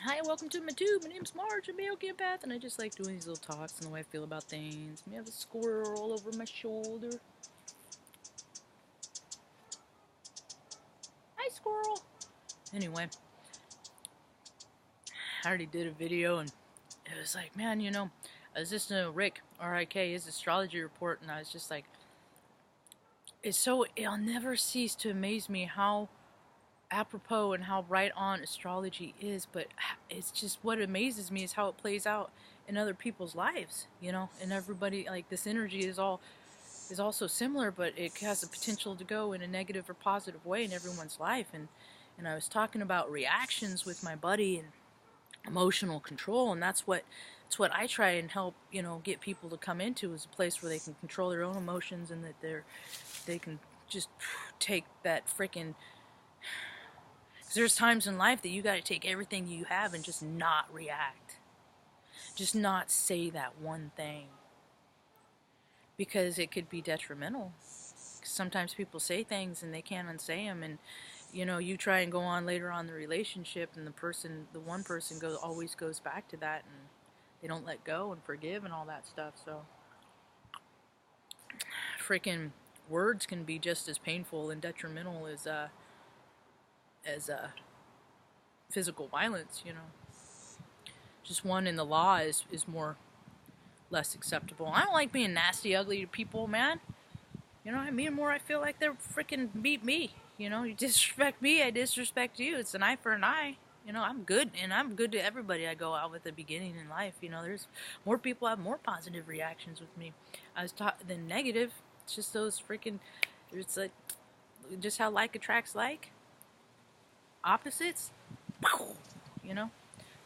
Hi, welcome to my tube. My name's Marge. I'm a male empath, and I just like doing these little talks and the way I feel about things. I have a squirrel over my shoulder. Hi, squirrel. Anyway, I already did a video, and it was like, man, I was listening to Rick, R-I-K, his astrology report, and I was just like, it'll never cease to amaze me how apropos and how right on astrology is, but it's just what amazes me is how it plays out in other people's lives, and everybody, like, this energy is also similar, but it has the potential to go in a negative or positive way in everyone's life. And I was talking about reactions with my buddy and emotional control, and that's what I try and help get people to come into, is a place where they can control their own emotions, and that they can just take that freaking. There's times in life that you got to take everything you have and just not react. Just not say that one thing. Because it could be detrimental. Sometimes people say things and they can't unsay them, and you try and go on later on in the relationship, and the one person always goes back to that, and they don't let go and forgive and all that stuff. So freaking words can be just as painful and detrimental as physical violence. Just one in the law is less acceptable. I don't like being nasty, ugly to people, man. I mean, more I feel like they're freaking beat me. You disrespect me, I disrespect you. It's an eye for an eye. I'm good, and I'm good to everybody I go out with at the beginning in life. There's more people have more positive reactions with me. I was taught than negative. It's just those freaking, it's like, just how like attracts like. Opposites,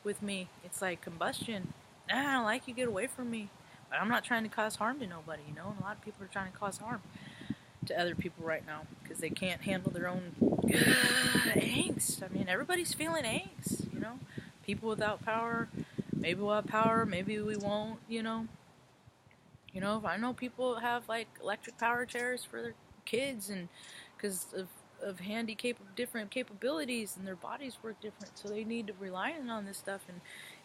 with me, it's like combustion. I don't like you, get away from me. But I'm not trying to cause harm to nobody, and a lot of people are trying to cause harm to other people right now because they can't handle their own angst. I mean, everybody's feeling angst, People without power, maybe we'll have power, maybe we won't, I know people have like electric power chairs for their kids, and because of different capabilities, and their bodies work different, so they need to rely on this stuff.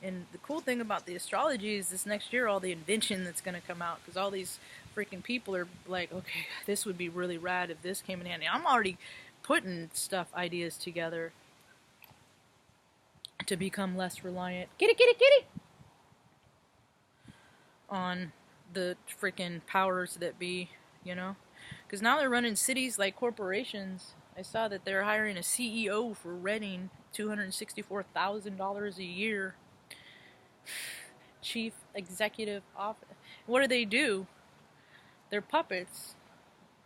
And the cool thing about the astrology is this next year, all the invention that's going to come out, because all these freaking people are like, okay, this would be really rad if this came in handy. I'm already putting ideas together to become less reliant, kitty, on the freaking powers that be, because now they're running cities like corporations. I saw that they're hiring a CEO for Reading, $264,000 a year. Chief Executive Office. What do? They're puppets.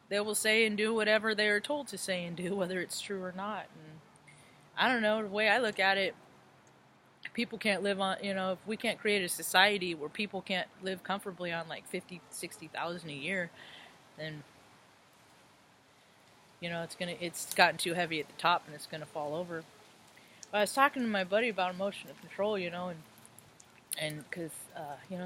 They will say and do whatever they are told to say and do, whether it's true or not. And I don't know, the way I look at it, people can't live on, if we can't create a society where people can't live comfortably on like 50, 60,000 a year, then it's gotten too heavy at the top and it's gonna fall over. But I was talking to my buddy about emotional control, and because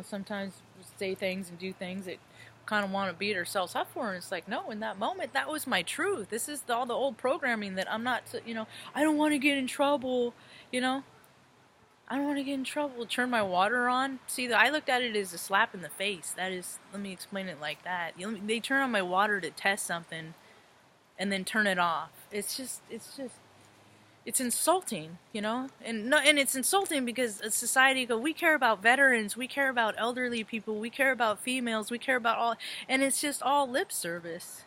sometimes we say things and do things that kind of want to beat ourselves up for, and it's like, no, in that moment, that was my truth. This is all the old programming that I'm not, I don't want to get in trouble, I don't want to get in trouble. Turn my water on. See, I looked at it as a slap in the face. That is, let me explain it like that. They turn on my water to test something, and then turn it off. It's insulting, and it's insulting because a society we care about veterans, we care about elderly people, we care about females, we care about all, and it's just all lip service.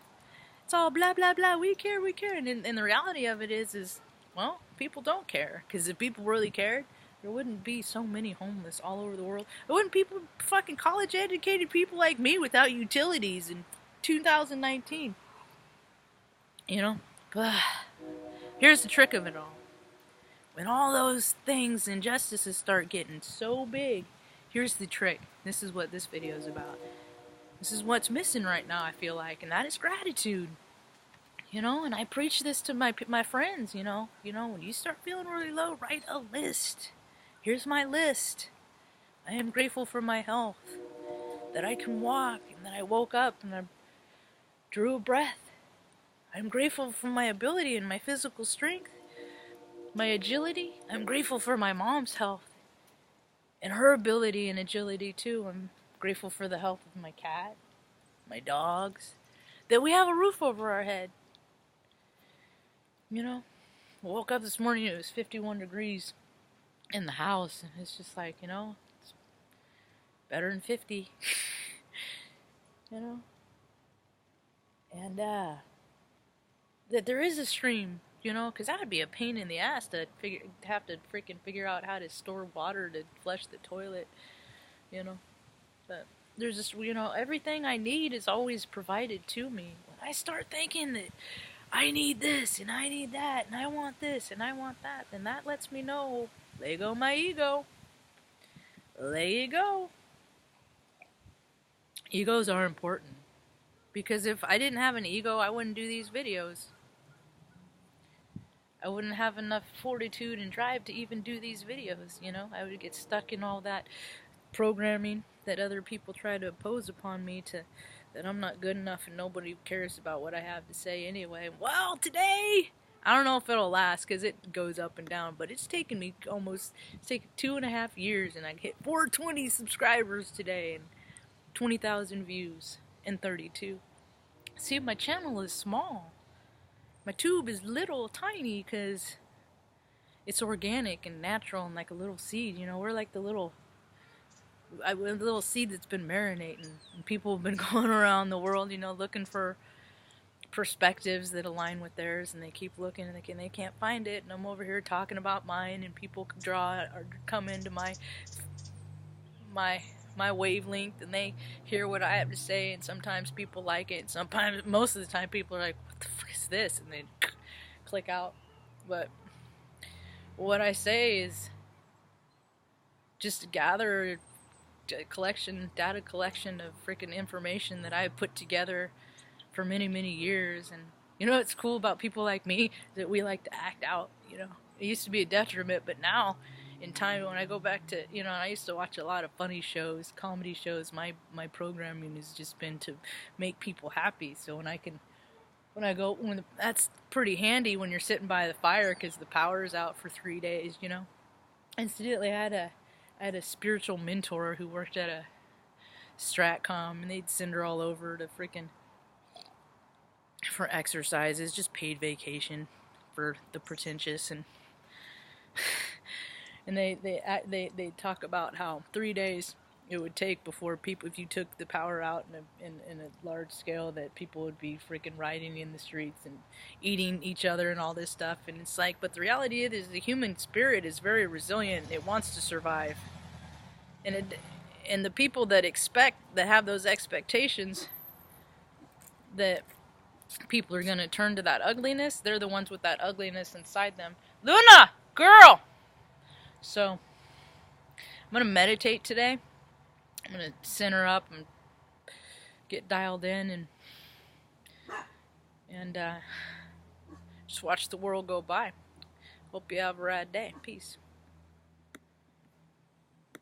It's all blah blah blah. We care, and the reality of it is well, people don't care, because if people really cared, there wouldn't be so many homeless all over the world. There wouldn't people, fucking college educated people like me without utilities in 2019. But here's the trick of it all. When all those things, injustices, start getting so big, here's the trick. This is what this video is about. This is what's missing right now, I feel like, and that is gratitude. And I preach this to my friends, when you start feeling really low, write a list. Here's my list. I am grateful for my health, that I can walk, and that I woke up and I drew a breath. I'm grateful for my ability and my physical strength. My agility, I'm grateful for my mom's health and her ability and agility too. I'm grateful for the health of my cat, my dogs, that we have a roof over our head. You know, I woke up this morning, it was 51 degrees in the house, and it's just like, it's better than 50. you know, and that there is a stream, because that would be a pain in the ass to have to freaking figure out how to store water to flush the toilet, you know. But there's this, everything I need is always provided to me. When I start thinking that I need this and I need that and I want this and I want that, then that lets me know, let go my ego. Let it go. Egos are important. Because if I didn't have an ego, I wouldn't do these videos. I wouldn't have enough fortitude and drive to even do these videos, I would get stuck in all that programming that other people try to impose upon me, that I'm not good enough and nobody cares about what I have to say anyway. Well, today, I don't know if it'll last because it goes up and down, but it's taken me it's taken 2.5 years, and I hit 420 subscribers today and 20,000 views and 32. See, my channel is small. My tube is little, tiny, because it's organic and natural and like a little seed. We're like the little seed that's been marinating. And people have been going around the world, looking for perspectives that align with theirs, and they keep looking and they can't find it. And I'm over here talking about mine, and people draw or come into my wavelength, and they hear what I have to say, and sometimes people like it, and sometimes, most of the time, people are like, what the fuck is this? And they click out. But what I say is just gather data collection of freaking information that I've put together for many, many years. And what's cool about people like me is that we like to act out. It used to be a detriment, but now in time, when I go back to, I used to watch a lot of funny shows, comedy shows. My programming has just been to make people happy. So that's pretty handy when you're sitting by the fire because the power's out for 3 days, Incidentally, I had a spiritual mentor who worked at a Stratcom, and they'd send her all over to for exercises, just paid vacation for the pretentious, and they talk about how 3 days it would take before people, if you took the power out in a large scale, that people would be freaking rioting in the streets and eating each other and all this stuff. And it's like, but the reality is the human spirit is very resilient. It wants to survive, and the people that have those expectations that people are going to turn to that ugliness, they're the ones with that ugliness inside them. Luna, girl! So, I'm going to meditate today. I'm going to center up and get dialed in and just watch the world go by. Hope you have a rad day. Peace.